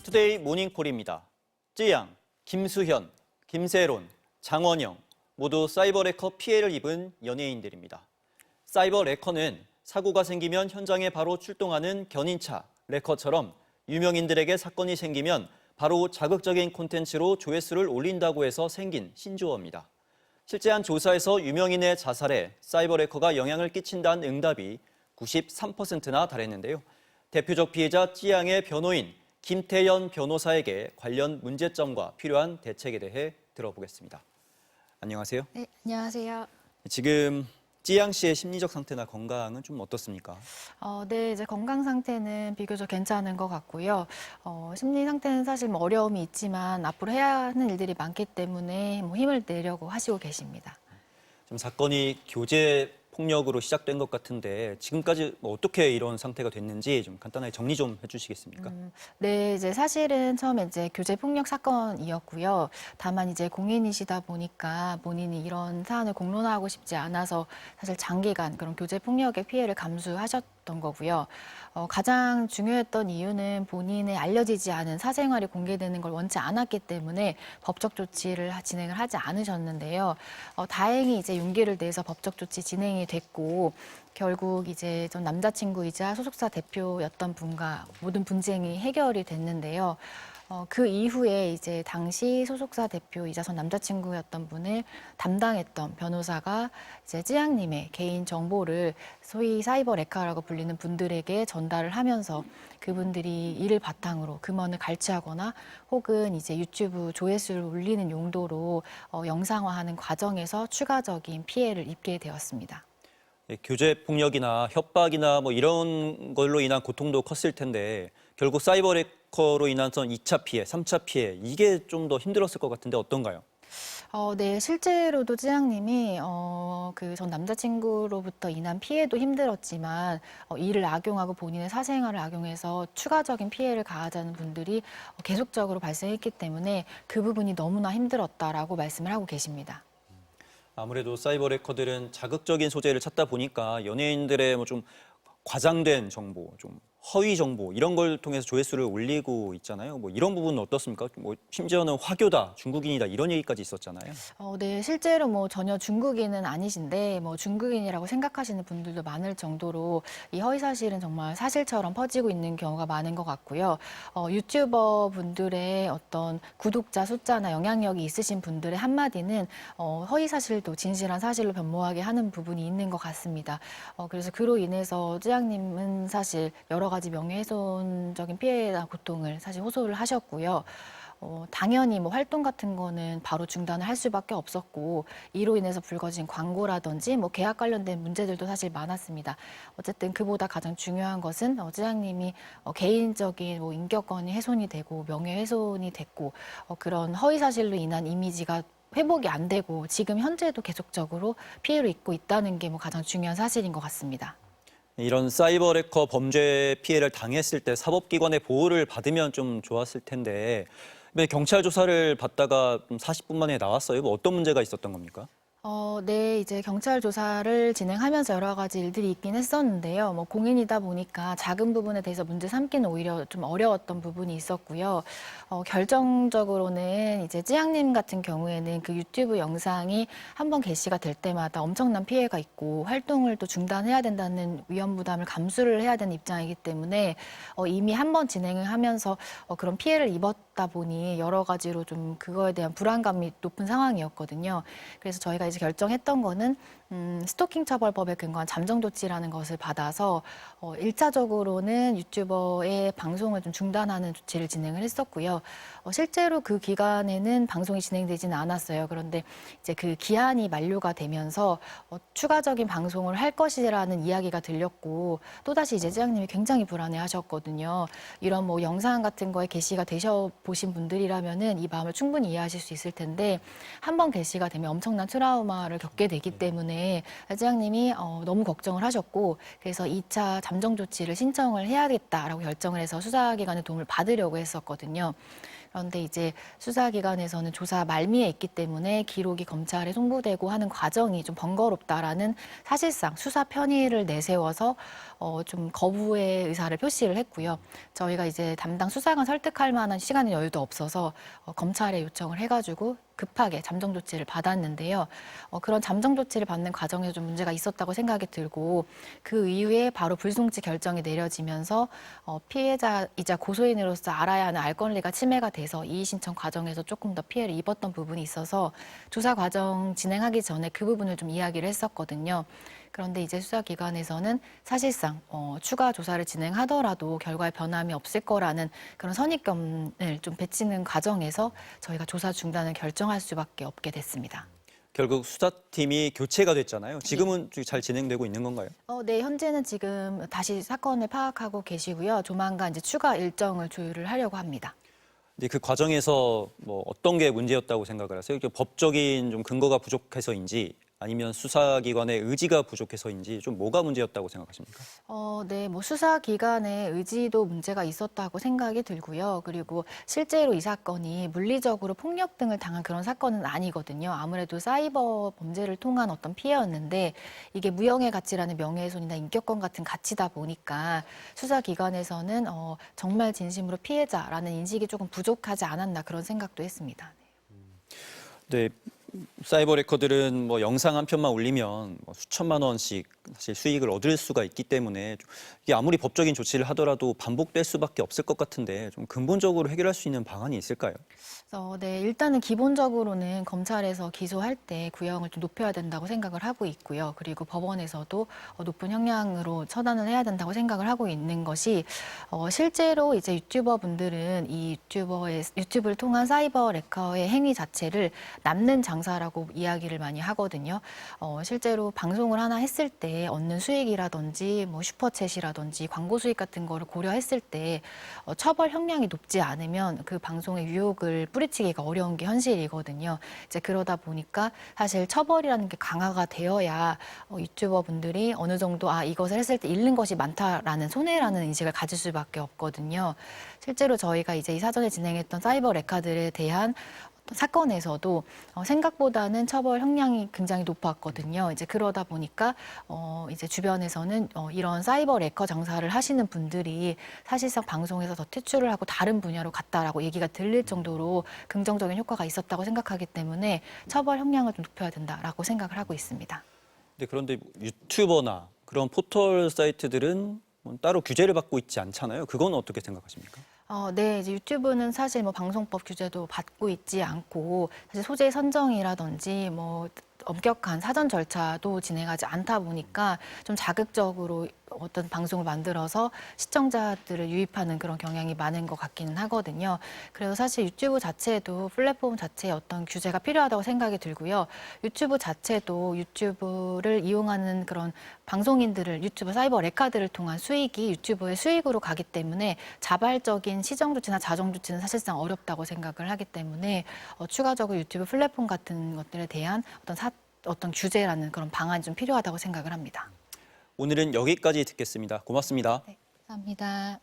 투데이 모닝콜입니다. 쯔양, 김수현, 김세론, 장원영 모두 사이버 레커 피해를 입은 연예인들입니다. 사이버 레커는 사고가 생기면 현장에 바로 출동하는 견인차, 레커처럼 유명인들에게 사건이 생기면 바로 자극적인 콘텐츠로 조회수를 올린다고 해서 생긴 신조어입니다. 실제 한 조사에서 유명인의 자살에 사이버 레커가 영향을 끼친다는 응답이 93%나 달했는데요. 대표적 피해자 찌양의 변호인 김태연 변호사에게 관련 문제점과 필요한 대책에 대해 들어보겠습니다. 안녕하세요. 네, 안녕하세요. 지금 찌양 씨의 심리적 상태나 건강은 좀 어떻습니까? 네, 이제 건강 상태는 비교적 괜찮은 것 같고요. 심리 상태는 사실 뭐 어려움이 있지만 앞으로 해야 하는 일들이 많기 때문에 뭐 힘을 내려고 하시고 계십니다. 좀 사건이 교제 폭력으로 시작된 것 같은데 지금까지 뭐 어떻게 이런 상태가 됐는지 좀 간단하게 정리 좀 해주시겠습니까? 네, 이제 사실은 처음에 이제 교제 폭력 사건이었고요. 다만 이제 공인이시다 보니까 본인이 이런 사안을 공론화하고 싶지 않아서 사실 장기간 그런 교제 폭력의 피해를 감수하셨던 거고요. 가장 중요했던 이유는 본인의 알려지지 않은 사생활이 공개되는 걸 원치 않았기 때문에 법적 조치를 진행을 하지 않으셨는데요. 다행히 이제 용기를 내서 법적 조치 진행이 됐고 결국 이제 전 남자친구이자 소속사 대표였던 분과 모든 분쟁이 해결이 됐는데요. 그 이후에 이제 당시 소속사 대표이자 전 남자친구였던 분을 담당했던 변호사가 이제 찌양님의 개인 정보를 소위 사이버 레카라고 불리는 분들에게 전달을 하면서 그분들이 이를 바탕으로 금원을 갈취하거나 혹은 이제 유튜브 조회수를 올리는 용도로 영상화하는 과정에서 추가적인 피해를 입게 되었습니다. 교제 폭력이나 협박이나 뭐 이런 걸로 인한 고통도 컸을 텐데 결국 사이버 레커로 인한 2차 피해, 3차 피해 이게 좀 더 힘들었을 것 같은데 어떤가요? 네, 실제로도 찌양님이 그 전 남자친구로부터 인한 피해도 힘들었지만 이를 악용하고 본인의 사생활을 악용해서 추가적인 피해를 가하자는 분들이 계속적으로 발생했기 때문에 그 부분이 너무나 힘들었다라고 말씀을 하고 계십니다. 아무래도 사이버 레커들은 자극적인 소재를 찾다 보니까 연예인들의 뭐 좀 과장된 정보, 좀 허위 정보 이런 걸 통해서 조회수를 올리고 있잖아요. 뭐 이런 부분은 어떻습니까? 뭐 심지어는 화교다, 중국인이다 이런 얘기까지 있었잖아요. 네, 실제로 뭐 전혀 중국인은 아니신데 뭐 중국인이라고 생각하시는 분들도 많을 정도로 이 허위 사실은 정말 사실처럼 퍼지고 있는 경우가 많은 것 같고요. 유튜버 분들의 어떤 구독자 숫자나 영향력이 있으신 분들의 한마디는 허위 사실도 진실한 사실로 변모하게 하는 부분이 있는 것 같습니다. 그래서 그로 인해서 쯔양님은 사실 여러 가지 명예훼손적인 피해나 고통을 사실 호소를 하셨고요. 당연히 뭐 활동 같은 거는 바로 중단을 할 수밖에 없었고 이로 인해서 불거진 광고라든지 뭐 계약 관련된 문제들도 사실 많았습니다. 어쨌든 그보다 가장 중요한 것은 쯔양님이 개인적인 뭐 인격권이 훼손이 되고 명예훼손이 됐고 그런 허위 사실로 인한 이미지가 회복이 안 되고 지금 현재도 계속적으로 피해를 입고 있다는 게 뭐 가장 중요한 사실인 것 같습니다. 이런 사이버 레커 범죄 피해를 당했을 때 사법기관의 보호를 받으면 좀 좋았을 텐데 경찰 조사를 받다가 40분 만에 나왔어요. 뭐 어떤 문제가 있었던 겁니까? 네, 이제 경찰 조사를 진행하면서 여러 가지 일들이 있긴 했었는데요. 뭐 공인이다 보니까 작은 부분에 대해서 문제 삼기는 오히려 좀 어려웠던 부분이 있었고요. 결정적으로는 이제 찌양님 같은 경우에는 그 유튜브 영상이 한번 게시가 될 때마다 엄청난 피해가 있고 활동을 또 중단해야 된다는 위험 부담을 감수를 해야 되는 입장이기 때문에 이미 한번 진행을 하면서 그런 피해를 입었다 보니 여러 가지로 좀 그거에 대한 불안감이 높은 상황이었거든요. 그래서 저희가 이제 결정했던 거는 스토킹 처벌법에 근거한 잠정 조치라는 것을 받아서 1차적으로는 유튜버의 방송을 좀 중단하는 조치를 진행을 했었고요. 실제로 그 기간에는 방송이 진행되지는 않았어요. 그런데 이제 그 기한이 만료가 되면서 추가적인 방송을 할 것이라는 이야기가 들렸고 또다시 이제 쯔양님이 굉장히 불안해하셨거든요. 이런 뭐 영상 같은 거에 게시가 되셔 보신 분들이라면은 이 마음을 충분히 이해하실 수 있을 텐데 한번 게시가 되면 엄청난 트라우마를 겪게 되기 때문에 쯔양님이 너무 걱정을 하셨고 그래서 2차 잠정 조치를 신청을 해야겠다라고 결정을 해서 수사기관의 도움을 받으려고 했었거든요. 그런데 이제 수사기관에서는 조사 말미에 있기 때문에 기록이 검찰에 송부되고 하는 과정이 좀 번거롭다라는 사실상 수사 편의를 내세워서 좀 거부의 의사를 표시를 했고요. 저희가 이제 담당 수사관 설득할 만한 시간의 여유도 없어서 검찰에 요청을 해가지고 급하게 잠정 조치를 받았는데요. 그런 잠정 조치를 받는 과정에서 좀 문제가 있었다고 생각이 들고 그 이후에 바로 불송치 결정이 내려지면서 피해자이자 고소인으로서 알아야 하는 알 권리가 침해가 돼서 이의 신청 과정에서 조금 더 피해를 입었던 부분이 있어서 조사 과정 진행하기 전에 그 부분을 좀 이야기를 했었거든요. 그런데 이제 수사기관에서는 사실상 추가 조사를 진행하더라도 결과에 변함이 없을 거라는 그런 선입견을 좀 배치는 과정에서 저희가 조사 중단을 결정할 수밖에 없게 됐습니다. 결국 수사팀이 교체가 됐잖아요. 지금은 잘 진행되고 있는 건가요? 네, 현재는 지금 다시 사건을 파악하고 계시고요. 조만간 이제 추가 일정을 조율을 하려고 합니다. 근데 그 과정에서 뭐 어떤 게 문제였다고 생각을 하세요? 이게 법적인 좀 근거가 부족해서인지 아니면 수사기관의 의지가 부족해서인지 좀 뭐가 문제였다고 생각하십니까? 네, 뭐 수사기관의 의지도 문제가 있었다고 생각이 들고요. 그리고 실제로 이 사건이 물리적으로 폭력 등을 당한 그런 사건은 아니거든요. 아무래도 사이버 범죄를 통한 어떤 피해였는데 이게 무형의 가치라는 명예훼손이나 인격권 같은 가치다 보니까 수사기관에서는 정말 진심으로 피해자라는 인식이 조금 부족하지 않았나 그런 생각도 했습니다. 네, 사이버 레커들은 뭐 영상 한 편만 올리면 뭐 수천만 원씩 사실 수익을 얻을 수가 있기 때문에 이게 아무리 법적인 조치를 하더라도 반복될 수밖에 없을 것 같은데 좀 근본적으로 해결할 수 있는 방안이 있을까요? 네, 일단은 기본적으로는 검찰에서 기소할 때 구형을 좀 높여야 된다고 생각을 하고 있고요. 그리고 법원에서도 높은 형량으로 처단을 해야 된다고 생각을 하고 있는 것이 실제로 이제 유튜버 분들은 이 유튜브를 통한 사이버 레커의 행위 자체를 남는 장사라고 이야기를 많이 하거든요. 실제로 방송을 하나 했을 때 얻는 수익이라든지 뭐 슈퍼챗이라든지 광고 수익 같은 거를 고려했을 때 처벌 형량이 높지 않으면 그 방송의 유혹을 뿌리치기가 어려운 게 현실이거든요. 이제 그러다 보니까 사실 처벌이라는 게 강화가 되어야 유튜버 분들이 어느 정도 이것을 했을 때 잃는 것이 많다라는 손해라는 인식을 가질 수밖에 없거든요. 실제로 저희가 이제 이 사전에 진행했던 사이버 레카들에 대한 사건에서도 생각보다는 처벌 형량이 굉장히 높았거든요. 이제 그러다 보니까 이제 주변에서는 이런 사이버 레커 장사를 하시는 분들이 사실상 방송에서 더 퇴출을 하고 다른 분야로 갔다라고 얘기가 들릴 정도로 긍정적인 효과가 있었다고 생각하기 때문에 처벌 형량을 좀 높여야 된다라고 생각을 하고 있습니다. 네, 그런데 유튜버나 그런 포털 사이트들은 뭐 따로 규제를 받고 있지 않잖아요. 그건 어떻게 생각하십니까? 네, 이제 유튜브는 사실 뭐 방송법 규제도 받고 있지 않고 사실 소재 선정이라든지 뭐 엄격한 사전 절차도 진행하지 않다 보니까 좀 자극적으로 어떤 방송을 만들어서 시청자들을 유입하는 그런 경향이 많은 것 같기는 하거든요. 그래서 사실 유튜브 자체도 플랫폼 자체에 어떤 규제가 필요하다고 생각이 들고요. 유튜브 자체도 유튜브를 이용하는 그런 방송인들을 유튜브 사이버 레카들을 통한 수익이 유튜브의 수익으로 가기 때문에 자발적인 시정 조치나 자정 조치는 사실상 어렵다고 생각을 하기 때문에 추가적으로 유튜브 플랫폼 같은 것들에 대한 어떤 규제라는 그런 방안이 좀 필요하다고 생각을 합니다. 오늘은 여기까지 듣겠습니다. 고맙습니다. 네, 감사합니다.